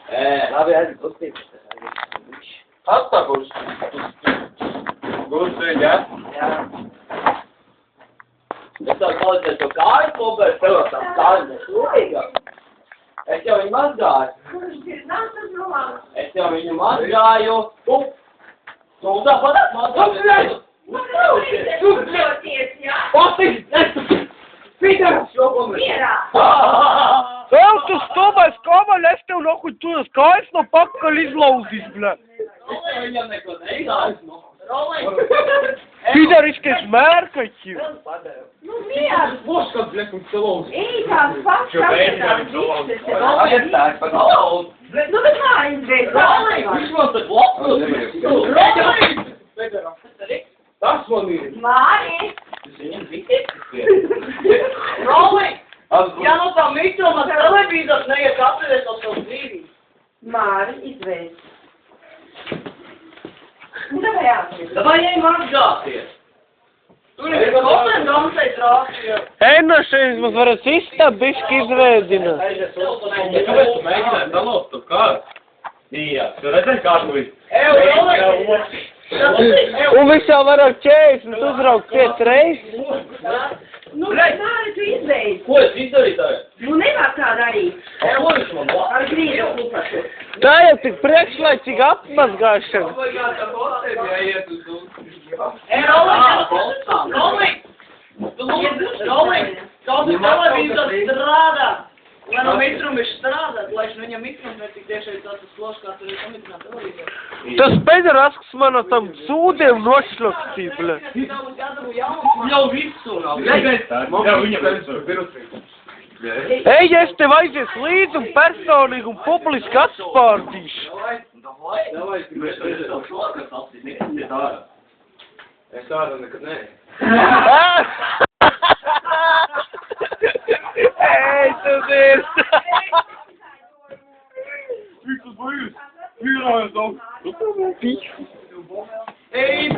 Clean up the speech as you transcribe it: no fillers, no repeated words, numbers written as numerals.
Labi, aizvien uztīpst. Atpakaļ. Gudrīgi, ja? Jā. Es tev palīdzēju to kāju kopēt, tev jau tās kājas neslūgā. Es jau viņu mazgāju. Es jau viņu mazgāju. Tu tāpat mazgāju. Uztraucies, jā? Pīteris, šo komēr. Mierā. Evo, tu stomais komaļ, es tev nokuļ tu tas kājas no pakaļ izlauzīs, bļa. Es tev viņam neko neizāju. Pīteriskais mērkaķi. Nu, mierā. Boš, kad bļekam celūs. Ej, tās pašas. Nu, bet kā izvēl? Viņš man tad blokus. Tas man ir. Māri. Viņam visi. Rolling! Ja no tā mikroma televīzors neiet atcerēs no savu dzīvi. Māri, izvēl. Nu, tā kā jāatcerēs. Davai ej mazgāties. Tur ir kopēm domsai trākšie. Ej, no šeit mums varat izstāp, bišķi izvēdina. Kāpēc tu mēģināji dalot to kādu? Jā, tu redzēji kādu visu? Rolling! Un viņš jau varat 40 uzraukt 5 reizes. Nu, Māri, tu izvēl. Ko es izdarīju tagad? Nu, nevar tā darīt. Ko viņš man blokus? Ar grīdu klupašu. Tā jau tik priekšlaicīga apmazgāšana. Rolling! Rolling! Kaut kā televīzors strādā! Lai no mitruma viņš strādāt, lai viņam mitrums netik tiešai tāds slošs, kā tur ir samitrināt televīzors. Tas pēdējās man no tam sūdiem nošļokstī, bļa. Jau visur! Viņam ir. Ej, es tev aizies līdzi un personīgi un publiski atspārdīšu. Es tādu nekad ne. Ej, tu dirst! Viņš uz bojus. Vīrājas daudz. Pišu. Ej,